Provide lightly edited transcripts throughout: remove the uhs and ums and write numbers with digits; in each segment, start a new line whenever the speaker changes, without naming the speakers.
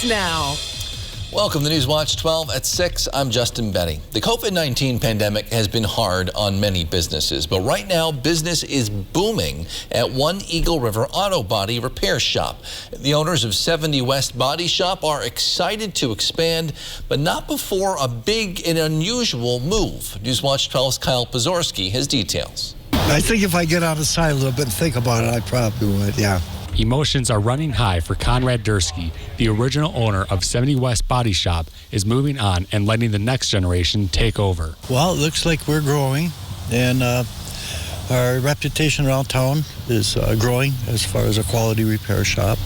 Now.
Welcome to Newswatch 12 at 6. I'm Justin Benny. The COVID-19 pandemic has been hard on many businesses, but right now business is booming at one Eagle River auto body repair shop. The owners of 70 West Body Shop are excited to expand, but not before a big and unusual move. Newswatch 12's Kyle Pozorski has details.
I think if I get on the side a little bit and think about it, I probably would, yeah.
Emotions are running high for Conrad Dursky. The original owner of 70 West Body Shop is moving on and letting the next generation take over.
Well, it looks like we're growing, and our reputation around town is growing as far as a quality repair shop.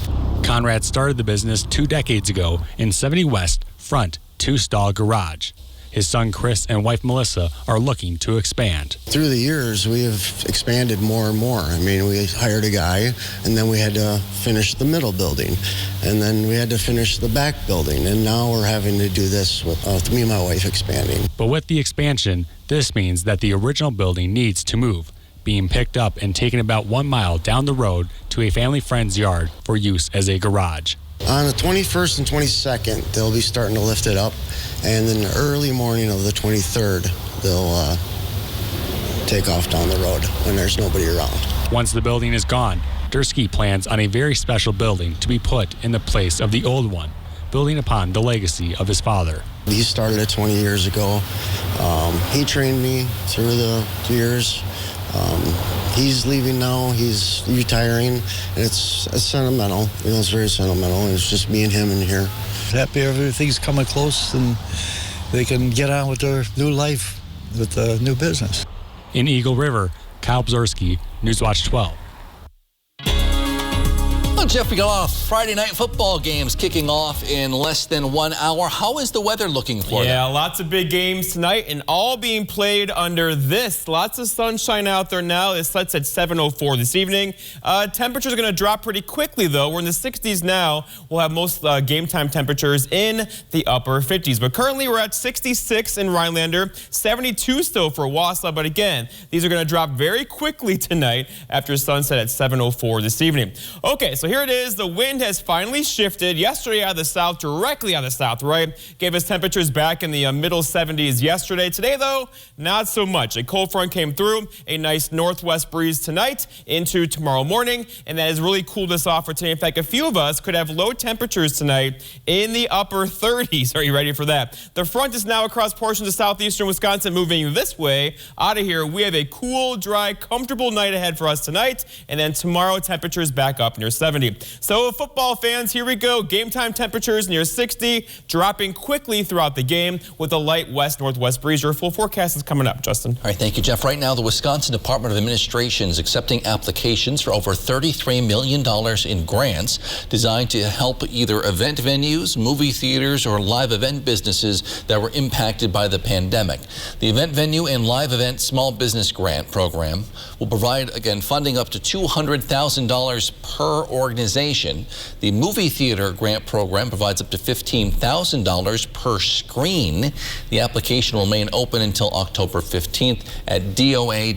Conrad started the business 2 decades ago in 70 West front 2-stall garage. His son Chris and wife Melissa are looking to expand.
Through the years, we have expanded more and more. I mean, we hired a guy, and then we had to finish the middle building, and then we had to finish the back building, and now we're having to do this with me and my wife expanding.
But with the expansion, this means that the original building needs to move, being picked up and taken about 1 mile down the road to a family friend's yard for use as a garage.
On the 21st and 22nd, they'll be starting to lift it up, and then the early morning of the 23rd, they'll take off down the road when there's nobody around.
Once the building is gone, Dursky plans on a very special building to be put in the place of the old one, building upon the legacy of his father.
He started it 20 years ago. He trained me through the years. He's leaving now, he's retiring, and it's sentimental. You know, it's very sentimental. It's just me and him in here.
Happy everything's coming close and they can get on with their new life with the new business.
In Eagle River, Kyle Pozorski, Newswatch 12.
Well, Jeff, we got a lot of Friday night football games kicking off in less than 1 hour. How is the weather looking for you?
Yeah, lots of big games tonight and all being played under this. Lots of sunshine out there now. It sets at 7:04 this evening. Temperatures are going to drop pretty quickly, though. We're in the 60s now. We'll have most game time temperatures in the upper 50s. But currently we're at 66 in Rhinelander, 72 still for Wausau. But again, these are going to drop very quickly tonight after sunset at 7:04 this evening. Okay, so here it is. The wind has finally shifted yesterday out of the south, directly out of the south, right? Gave us temperatures back in the middle 70s yesterday. Today, though, not so much. A cold front came through, a nice northwest breeze tonight into tomorrow morning, and that has really cooled us off for today. In fact, a few of us could have low temperatures tonight in the upper 30s. Are you ready for that? The front is now across portions of southeastern Wisconsin, moving this way. Out of here, we have a cool, dry, comfortable night ahead for us tonight, and then tomorrow temperatures back up near 70. So football fans, here we go. Game time temperatures near 60, dropping quickly throughout the game with a light west-northwest breeze. Your full forecast is coming up, Justin.
All right, thank you, Jeff. Right now, the Wisconsin Department of Administration is accepting applications for over $33 million in grants designed to help either event venues, movie theaters, or live event businesses that were impacted by the pandemic. The event venue and live event small business grant program will provide, again, funding up to $200,000 per organization. The movie theater grant program provides up to $15,000 per screen. The application will remain open until October 15th at doa.wi.gov.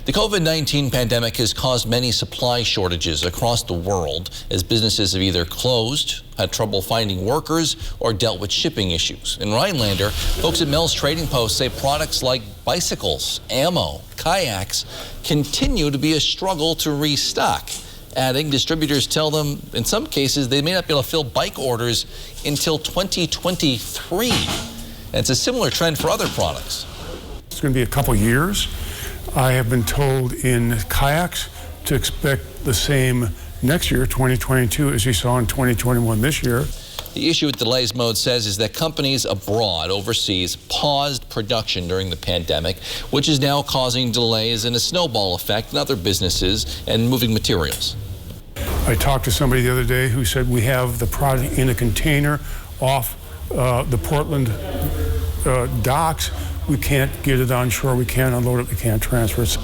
The COVID-19 pandemic has caused many supply shortages across the world as businesses have either closed, had trouble finding workers, or dealt with shipping issues. In Rhinelander, folks at Mills Trading Post say products like bicycles, ammo, kayaks continue to be a struggle to restock. Adding, distributors tell them in some cases they may not be able to fill bike orders until 2023. And it's a similar trend for other products.
It's going to be a couple years. I have been told in kayaks to expect the same next year, 2022, as we saw in 2021 this year.
The issue with delays, Mode says, is that companies abroad, overseas, paused production during the pandemic, which is now causing delays and a snowball effect in other businesses and moving materials.
I talked to somebody the other day who said we have the product in a container off the Portland docks. We can't get it on shore, we can't unload it, we can't transfer it.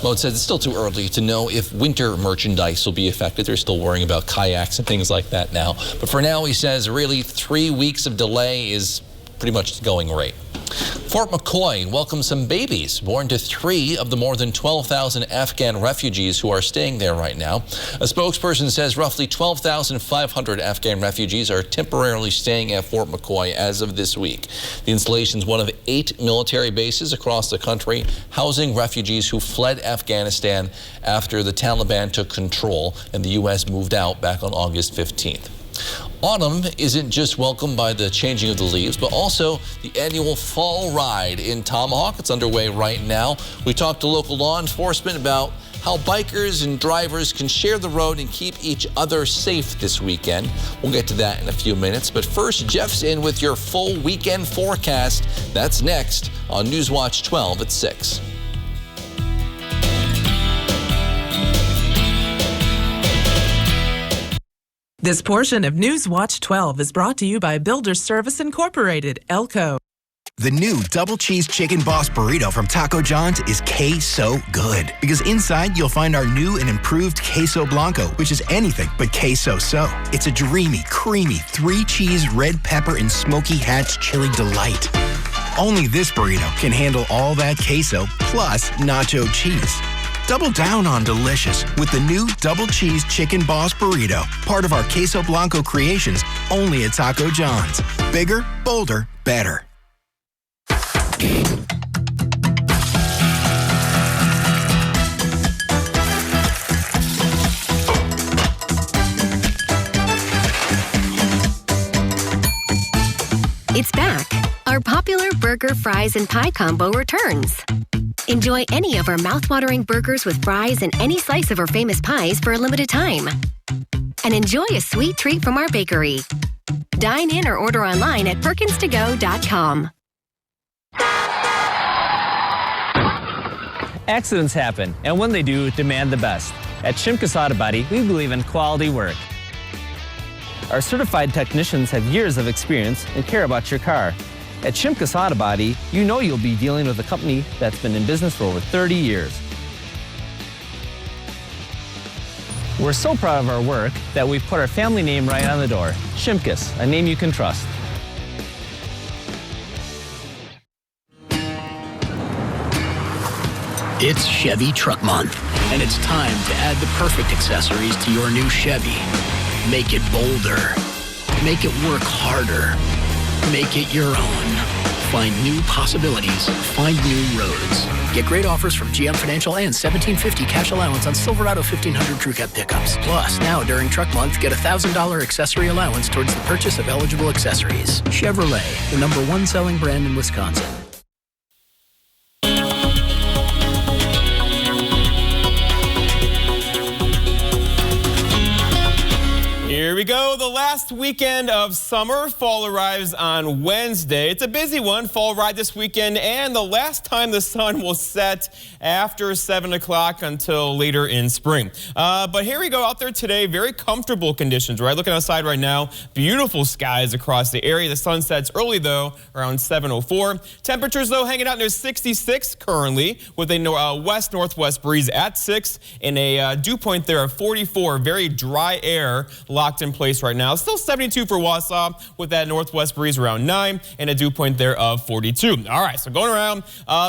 Mode says it's still too early to know if winter merchandise will be affected. They're still worrying about kayaks and things like that now. But for now, he says, really 3 weeks of delay is pretty much the going rate. Fort McCoy welcomes some babies born to 3 of the more than 12,000 Afghan refugees who are staying there right now. A spokesperson says roughly 12,500 Afghan refugees are temporarily staying at Fort McCoy as of this week. The installation is one of 8 military bases across the country housing refugees who fled Afghanistan after the Taliban took control and the U.S. moved out back on August 15th. Autumn isn't just welcomed by the changing of the leaves, but also the annual fall ride in Tomahawk. It's underway right now. We talked to local law enforcement about how bikers and drivers can share the road and keep each other safe this weekend. We'll get to that in a few minutes. But first, Jeff's in with your full weekend forecast. That's next on Newswatch 12 at 6.
This portion of Newswatch 12 is brought to you by Builders Service Incorporated, Elko.
The new double cheese chicken boss burrito from Taco John's is queso good. Because inside you'll find our new and improved queso blanco, which is anything but queso so. It's a dreamy, creamy, 3-cheese, red pepper, and smoky hatch chili delight. Only this burrito can handle all that queso plus nacho cheese. Double down on delicious with the new double cheese chicken boss burrito, part of our queso blanco creations, only at Taco John's. Bigger, bolder, better.
It's back. Our popular burger, fries, and pie combo returns. Enjoy any of our mouthwatering burgers with fries and any slice of our famous pies for a limited time. And enjoy a sweet treat from our bakery. Dine in or order online at perkinstogo.com.
Accidents happen, and when they do, demand the best. At Shimkus Auto Body, we believe in quality work. Our certified technicians have years of experience and care about your car. At Shimkus Auto Body, you know you'll be dealing with a company that's been in business for over 30 years. We're so proud of our work that we've put our family name right on the door. Shimkus, a name you can trust.
It's Chevy Truck Month, and it's time to add the perfect accessories to your new Chevy. Make it bolder. Make it work harder. Make it your own. Find new possibilities. Find new roads. Get great offers from GM Financial and $1,750 cash allowance on Silverado 1500 Crew Cab pickups. Plus, now during Truck Month, get a $1,000 accessory allowance towards the purchase of eligible accessories. Chevrolet, the #1 selling brand in Wisconsin.
Here we go, the last weekend of summer. Fall arrives on Wednesday. It's a busy one, fall ride this weekend, and the last time the sun will set after 7 o'clock until later in spring. But here we go out there today, very comfortable conditions, right? Looking outside right now, beautiful skies across the area. The sun sets early, though, around 7:04. Temperatures, though, hanging out near 66 currently, with a west-northwest breeze at 6 and a dew point there of 44. Very dry air locked in place right now. Still 72 for Wausau with that northwest breeze around 9 and a dew point there of 42. All right, so going around,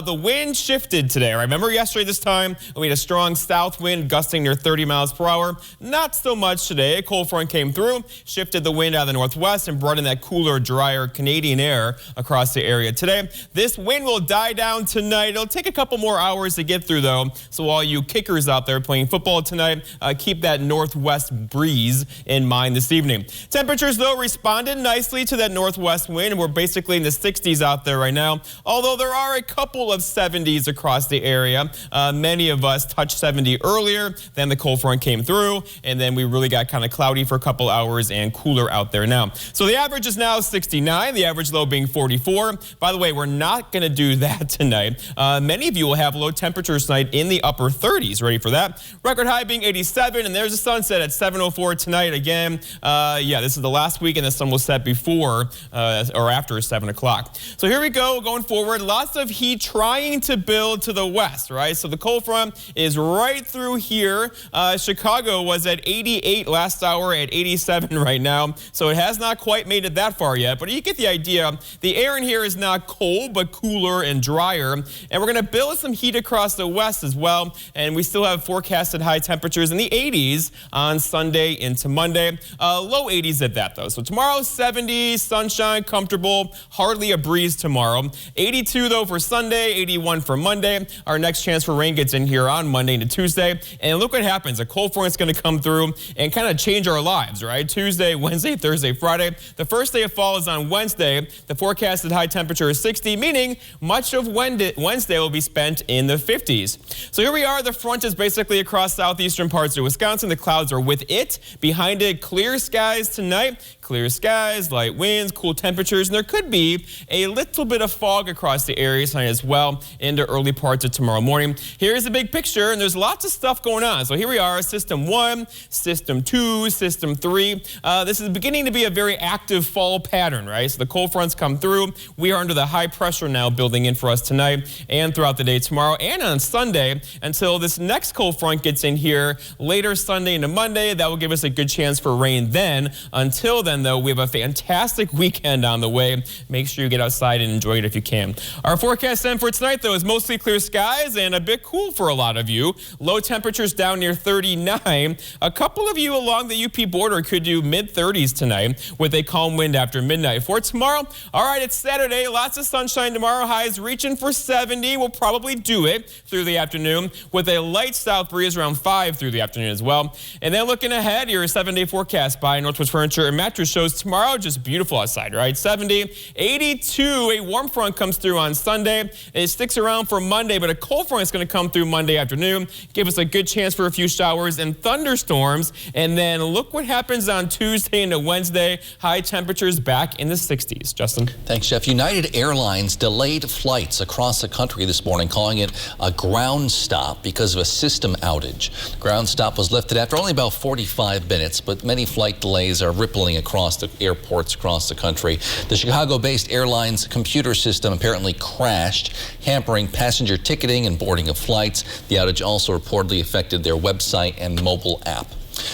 the wind shifted today. Right? Remember yesterday this time, we had a strong south wind gusting near 30 miles per hour. Not so much today. A cold front came through, shifted the wind out of the northwest and brought in that cooler, drier Canadian air across the area today. This wind will die down tonight. It'll take a couple more hours to get through, though. So all you kickers out there playing football tonight, keep that northwest breeze in mind this evening. Temperatures, though, responded nicely to that northwest wind, and we're basically in the 60s out there right now, although there are a couple of 70s across the area. Many of us touched 70 earlier, then the cold front came through, and then we really got kind of cloudy for a couple hours and cooler out there now. So the average is now 69, the average low being 44. By the way, we're not going to do that tonight. Many of you will have low temperatures tonight in the upper 30s. Ready for that? Record high being 87, and there's a sunset at 7:04 tonight again. again, yeah, this is the last week, and the sun will set before or after 7 o'clock. So here we go, going forward. Lots of heat trying to build to the west, right? So the cold front is right through here. Chicago was at 88 last hour, at 87 right now. So it has not quite made it that far yet, but you get the idea. The air in here is not cold, but cooler and drier. And we're going to build some heat across the west as well. And we still have forecasted high temperatures in the 80s on Sunday into Monday. Low 80s at that, though. So tomorrow, 70, sunshine, comfortable, hardly a breeze tomorrow. 82, though, for Sunday, 81 for Monday. Our next chance for rain gets in here on Monday into Tuesday. And look what happens. A cold front's going to come through and kind of change our lives, right? Tuesday, Wednesday, Thursday, Friday. The first day of fall is on Wednesday. The forecasted high temperature is 60, meaning much of Wednesday will be spent in the 50s. So here we are. The front is basically across southeastern parts of Wisconsin. The clouds are with it. Behind it, clear skies tonight. Clear skies, light winds, cool temperatures, and there could be a little bit of fog across the area tonight as well into early parts of tomorrow morning. Here's the big picture, and there's lots of stuff going on. So here we are, System 1, System 2, System 3. This is beginning to be a very active fall pattern, right? So the cold fronts come through. We are under the high pressure now building in for us tonight and throughout the day tomorrow and on Sunday until this next cold front gets in here later Sunday into Monday. That will give us a good chance for rain then. Until then, though, we have a fantastic weekend on the way. Make sure you get outside and enjoy it if you can. Our forecast then for tonight, though, is mostly clear skies and a bit cool for a lot of you. Low temperatures down near 39. A couple of you along the UP border could do mid-30s tonight with a calm wind after midnight. For tomorrow, all right, it's Saturday. Lots of sunshine tomorrow. Highs reaching for 70. We'll probably do it through the afternoon with a light south breeze around 5 through the afternoon as well. And then looking ahead, your 7-day forecast by Northwest Furniture and Mattress shows tomorrow just beautiful outside, right? 70, 82. A warm front comes through on Sunday. It sticks around for Monday, but a cold front is going to come through Monday afternoon. Give us a good chance for a few showers and thunderstorms. And then look what happens on Tuesday into Wednesday. High temperatures back in the 60s. Justin?
Thanks, Jeff. United Airlines delayed flights across the country this morning, calling it a ground stop because of a system outage. The ground stop was lifted after only about 45 minutes, but many flight delays are rippling across the airports across the country. The Chicago-based airline's computer system apparently crashed, hampering passenger ticketing and boarding of flights. The outage also reportedly affected their website and mobile app.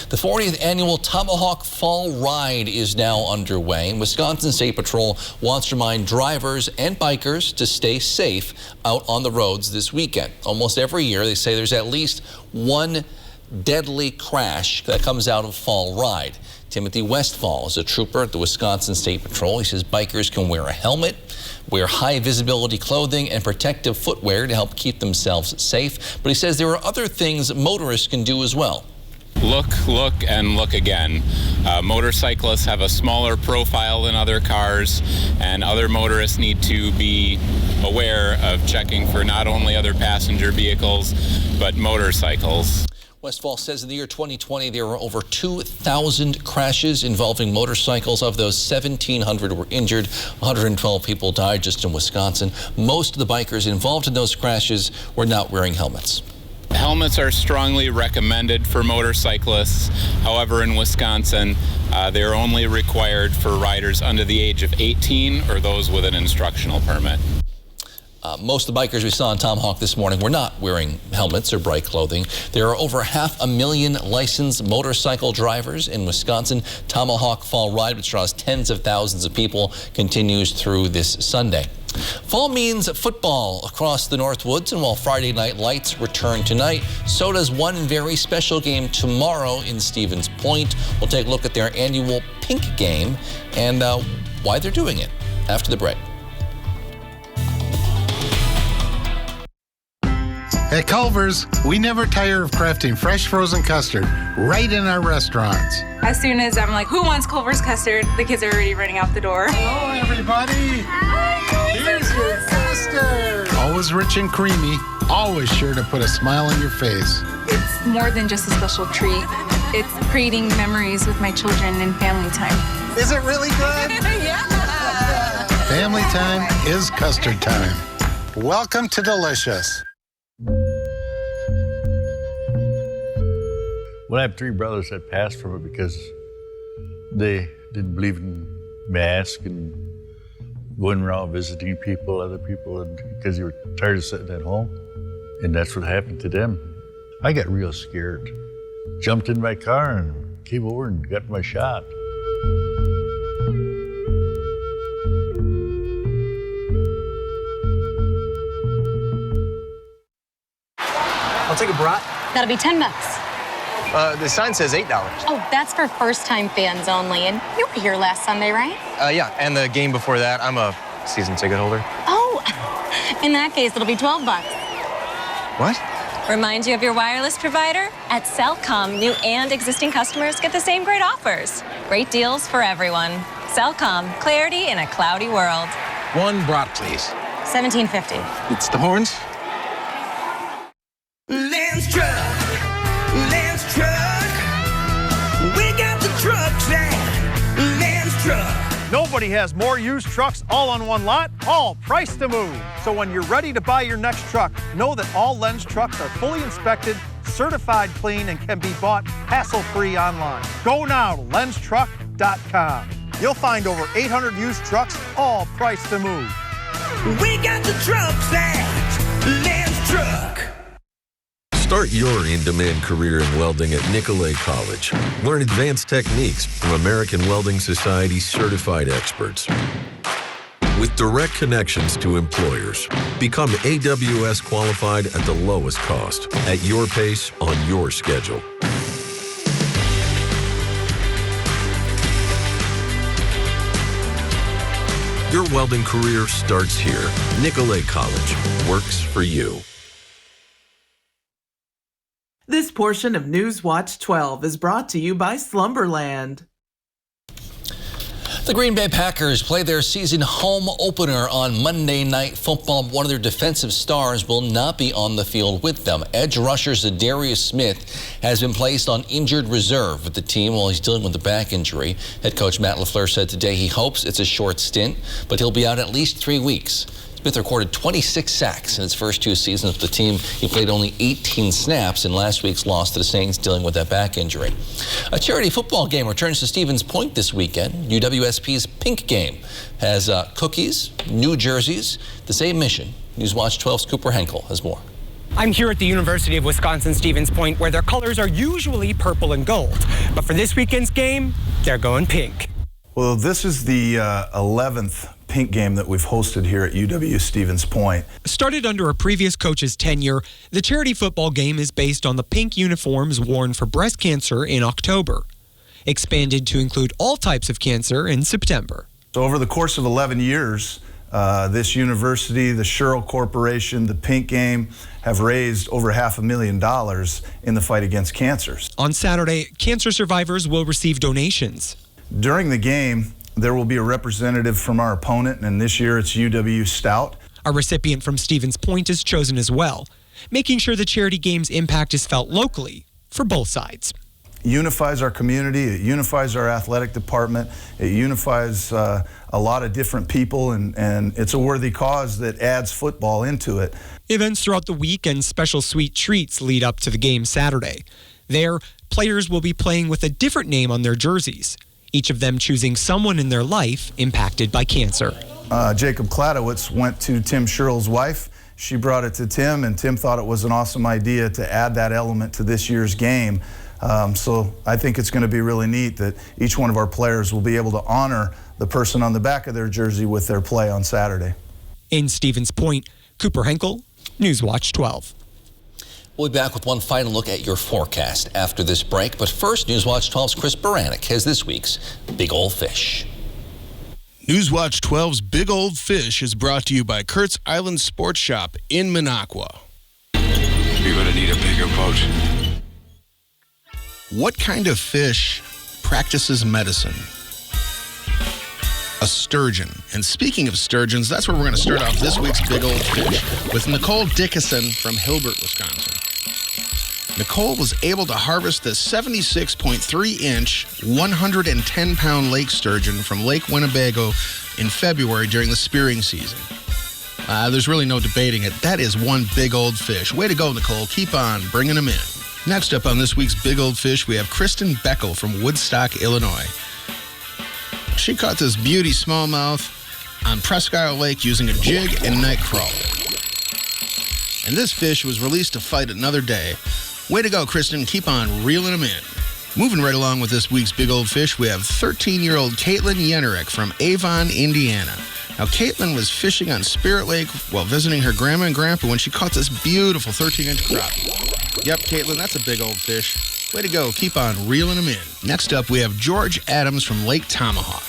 The 40th annual Tomahawk Fall Ride is now underway. Wisconsin State Patrol wants to remind drivers and bikers to stay safe out on the roads this weekend. Almost every year, they say there's at least one deadly crash that comes out of Fall Ride. Timothy Westfall is a trooper at the Wisconsin State Patrol. He says bikers can wear a helmet, wear high visibility clothing and protective footwear to help keep themselves safe. But he says there are other things motorists can do as well.
Look, and look again. Motorcyclists have a smaller profile than other cars, and other motorists need to be aware of checking for not only other passenger vehicles, but motorcycles.
Westfall says in the year 2020, there were over 2,000 crashes involving motorcycles. Of those, 1,700 were injured. 112 people died just in Wisconsin. Most of the bikers involved in those crashes were not wearing helmets.
Helmets are strongly recommended for motorcyclists. However, in Wisconsin, they're only required for riders under the age of 18 or those with an instructional permit.
Most of the bikers we saw in Tomahawk this morning were not wearing helmets or bright clothing. There are over 500,000 licensed motorcycle drivers in Wisconsin. Tomahawk Fall Ride, which draws tens of thousands of people, continues through this Sunday. Fall means football across the Northwoods, and while Friday night lights return tonight, so does one very special game tomorrow in Stevens Point. We'll take a look at their annual Pink Game and why they're doing it after the break.
At Culver's, we never tire of crafting fresh frozen custard right in our restaurants.
As soon as I'm like, who wants Culver's custard? The kids are already running out the door.
Hello, everybody. Here's your custard. Always rich and creamy, always sure to put a smile on your face.
It's more than just a special treat. It's creating memories with my children and family time.
Is it really good?
Yeah.
Family time is custard time. Welcome to Delicious.
Well, I have three brothers that passed from it because
They didn't believe in masks and going around visiting people, other people, because they were tired of sitting at home. And that's what happened to them. I got real scared. Jumped in my car and came over and got my shot.
I'll take a brat.
That'll be $10.
The sign says $8.
Oh, that's for first-time fans only. And you were here last Sunday, right?
Yeah, and the game before that, I'm a season ticket holder.
Oh, in that case, it'll be $12.
What?
Remind you of your wireless provider? At Cellcom, new and existing customers get the same great offers. Great deals for everyone. Cellcom, clarity in a cloudy world.
One brat, please.
$17.50.
It's the horns.
Lance Truck, we got the trucks at Lance Truck.
Nobody has more used trucks all on one lot, all priced to move. So when you're ready to buy your next truck, know that all Lens trucks are fully inspected, certified clean, and can be bought hassle-free online. Go now to lenstruck.com. You'll find over 800 used trucks, all priced to move.
We got the trucks at Lance Truck.
Start your in-demand career in welding at Nicolet College. Learn advanced techniques from American Welding Society certified experts. With direct connections to employers, become AWS qualified at the lowest cost, at your pace, on your schedule. Your welding career starts here. Nicolet College works for you.
This portion of News Watch 12 is brought to you by Slumberland.
The Green Bay Packers play their season home opener on Monday Night Football. One of their defensive stars will not be on the field with them. Edge rusher Zadarius Smith has been placed on injured reserve with the team while he's dealing with a back injury. Head coach Matt LaFleur said today he hopes it's a short stint, but he'll be out at least 3 weeks. Smith recorded 26 sacks in his first 2 seasons with the team. He played only 18 snaps in last week's loss to the Saints, dealing with that back injury. A charity football game returns to Stevens Point this weekend. UWSP's Pink Game has cookies, new jerseys, the same mission. News Watch 12's Cooper Henkel has more.
I'm here at the University of Wisconsin-Stevens Point, where their colors are usually purple and gold. But for this weekend's game, they're going pink.
Well, this is the 11th Pink Game that we've hosted here at UW-Stevens Point.
Started under a previous coach's tenure, the charity football game is based on the pink uniforms worn for breast cancer in October. Expanded to include all types of cancer in September.
So over the course of 11 years, this university, the Sherrill Corporation, the Pink Game have raised over $500,000 in the fight against cancers.
On Saturday, cancer survivors will receive donations.
During the game, there will be a representative from our opponent, and this year it's UW Stout.
A recipient from Stevens Point is chosen as well, making sure the charity game's impact is felt locally for both sides.
Unifies our community, it unifies our athletic department, it unifies a lot of different people, and it's a worthy cause that adds football into it.
Events throughout the week and special sweet treats lead up to the game Saturday. There, players will be playing with a different name on their jerseys, each of them choosing someone in their life impacted by cancer.
Jacob Kladowitz went to Tim Sherrill's wife. She brought it to Tim, and Tim thought it was an awesome idea to add that element to this year's game. So I think it's going to be really neat that each one of our players will be able to honor the person on the back of their jersey with their play on Saturday.
In Stevens Point, Cooper Henkel, Newswatch 12.
We'll be back with one final look at your forecast after this break. But first, Newswatch 12's Chris Baranek has this week's Big Old Fish.
Newswatch 12's Big Old Fish is brought to you by Kurt's Island Sports Shop in Minocqua.
You're going to need a bigger boat.
What kind of fish practices medicine? A sturgeon. And speaking of sturgeons, that's where we're going to start off this week's Big Old Fish with Nicole Dickinson from Hilbert, Wisconsin. Nicole was able to harvest the 76.3-inch, 110-pound lake sturgeon from Lake Winnebago in February during the spearing season. There's really no debating it. That is one big old fish. Way to go, Nicole. Keep on bringing them in. Next up on this week's Big Old Fish, we have Kristen Beckel from Woodstock, Illinois. She caught this beauty smallmouth on Presque Isle Lake using a jig and night crawler. And this fish was released to fight another day. Way to go, Kristen. Keep on reeling them in. Moving right along with this week's Big Old Fish, we have 13-year-old Caitlin Yenerick from Avon, Indiana. Now, Caitlin was fishing on Spirit Lake while visiting her grandma and grandpa when she caught this beautiful 13-inch crappie. Yep, Caitlin, that's a big old fish. Way to go. Keep on reeling them in. Next up, we have George Adams from Lake Tomahawk.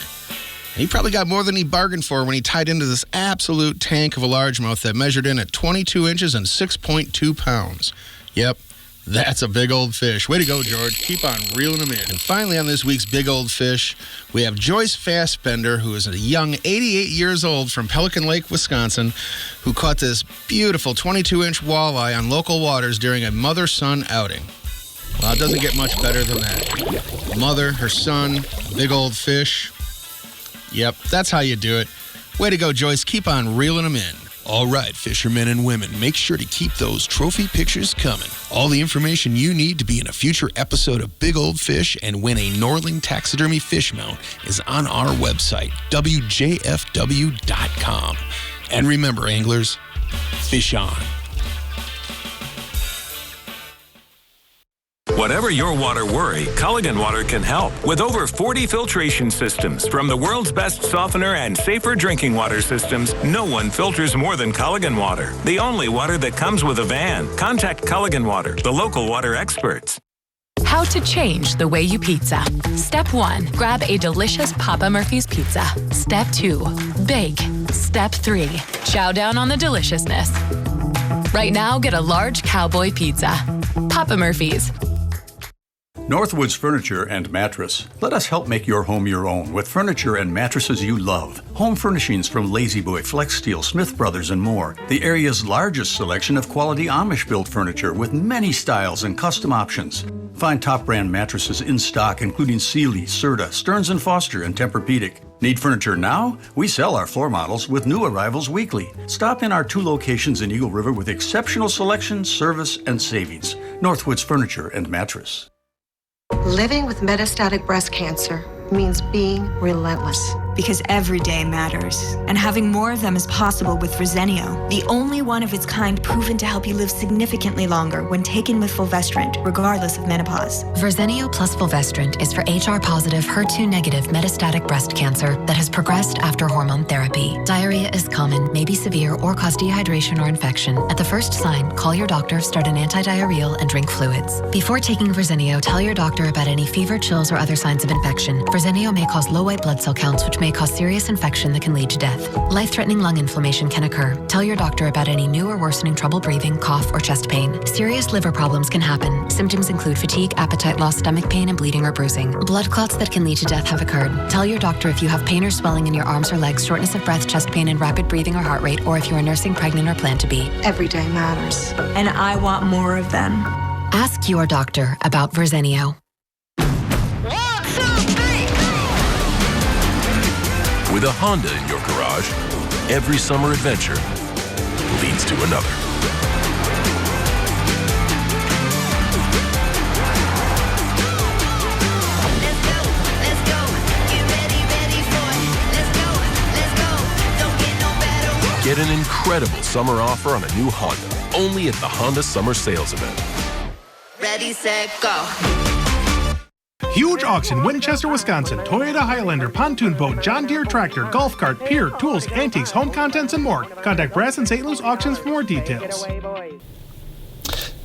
He probably got more than he bargained for when he tied into this absolute tank of a largemouth that measured in at 22 inches and 6.2 pounds. Yep, that's a big old fish. Way to go, George. Keep on reeling them in. And finally on this week's Big Old Fish, we have Joyce Fassbender, who is a young 88 years old from Pelican Lake, Wisconsin, who caught this beautiful 22-inch walleye on local waters during a mother-son outing. Well, it doesn't get much better than that. Mother, her son, big old fish. Yep, that's how you do it. Way to go, Joyce. Keep on reeling them in. All right, fishermen and women, make sure to keep those trophy pictures coming. All the information you need to be in a future episode of Big Old Fish and win a Norling Taxidermy fish mount is on our website, WJFW.com. And remember, anglers, fish on.
Whatever your water worry, Culligan Water can help. With over 40 filtration systems, from the world's best softener and safer drinking water systems, no one filters more than Culligan Water. The only water that comes with a van. Contact Culligan Water, the local water experts.
How to change the way you pizza. Step 1, grab a delicious Papa Murphy's pizza. Step 2, bake. Step 3, chow down on the deliciousness. Right now, get a large cowboy pizza. Papa Murphy's.
Northwoods Furniture and Mattress. Let us help make your home your own with furniture and mattresses you love. Home furnishings from Lazy Boy, Flex Steel, Smith Brothers, and more. The area's largest selection of quality Amish-built furniture with many styles and custom options. Find top brand mattresses in stock, including Sealy, Serta, Stearns & Foster, and Tempur-Pedic. Need furniture now? We sell our floor models with new arrivals weekly. Stop in our 2 locations in Eagle River with exceptional selection, service, and savings. Northwoods Furniture and Mattress.
Living with metastatic breast cancer means being relentless.
Because every day matters. And having more of them is possible with Verzenio, the only one of its kind proven to help you live significantly longer when taken with fulvestrant, regardless of menopause.
Verzenio plus fulvestrant is for HR-positive, HER2-negative metastatic breast cancer that has progressed after hormone therapy. Diarrhea is common, may be severe, or cause dehydration or infection. At the first sign, call your doctor, start an antidiarrheal, and drink fluids. Before taking Verzenio, tell your doctor about any fever, chills, or other signs of infection. Verzenio may cause low white blood cell counts, which may cause serious infection that can lead to death. Life-threatening lung inflammation can occur. Tell your doctor about any new or worsening trouble breathing, cough, or chest pain. Serious liver problems can happen. Symptoms include fatigue, appetite loss, stomach pain, and bleeding or bruising. Blood clots that can lead to death have occurred. Tell your doctor if you have pain or swelling in your arms or legs, shortness of breath, chest pain, and rapid breathing or heart rate, or if you are nursing, pregnant, or plan to be.
Every day matters.
And I want more of them.
Ask your doctor about Verzenio.
With a Honda in your garage, every summer adventure leads to another. Get an incredible summer offer on a new Honda, only at the Honda Summer Sales Event.
Ready, set, go.
Huge auction, Winchester, Wisconsin. Toyota Highlander, pontoon boat, John Deere tractor, golf cart, pier, tools, antiques, home contents, and more. Contact Brass and St. Louis Auctions for more details.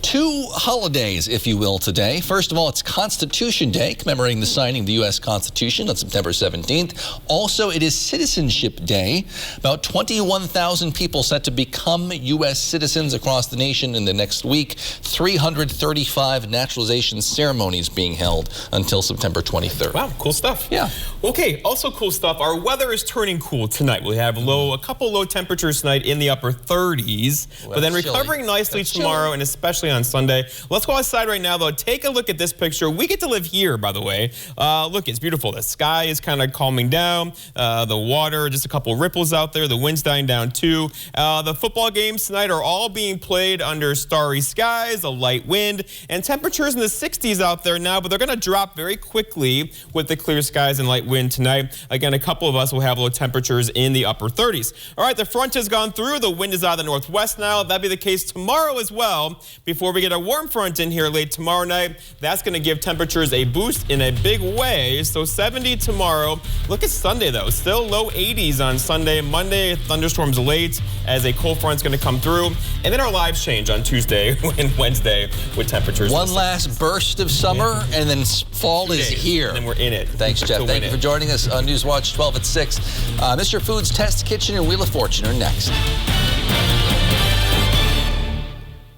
2 holidays, if you will, today. First of all, it's Constitution Day, commemorating the signing of the U.S. Constitution on September 17th. Also, it is Citizenship Day. About 21,000 people set to become U.S. citizens across the nation in the next week. 335 naturalization ceremonies being held until September 23rd.
Wow, cool stuff.
Yeah.
Okay, also cool stuff. Our weather is turning cool tonight. We have a couple low temperatures tonight in the upper 30s, but then recovering nicely tomorrow and especially on on Sunday. Let's go outside right now, though. Take a look at this picture. We get to live here, by the way. Look, it's beautiful. The sky is kind of calming down. The water, just a couple ripples out there. The wind's dying down, too. The football games tonight are all being played under starry skies, a light wind, and temperatures in the 60s out there now, but they're going to drop very quickly with the clear skies and light wind tonight. Again, a couple of us will have low temperatures in the upper 30s. All right, the front has gone through. The wind is out of the northwest now. That'll be the case tomorrow as well. Before we get a warm front in here late tomorrow night, that's going to give temperatures a boost in a big way. So 70 tomorrow. Look at Sunday, though. Still low 80s on Sunday. Monday, thunderstorms late as a cold front's going to come through. And then our lives change on Tuesday and Wednesday with temperatures.
One last burst of summer, and then fall is here.
And then we're in it.
Thanks, Jeff. Thank you for joining us on Newswatch 12 at 6. Mr. Food's Test Kitchen and Wheel of Fortune are next.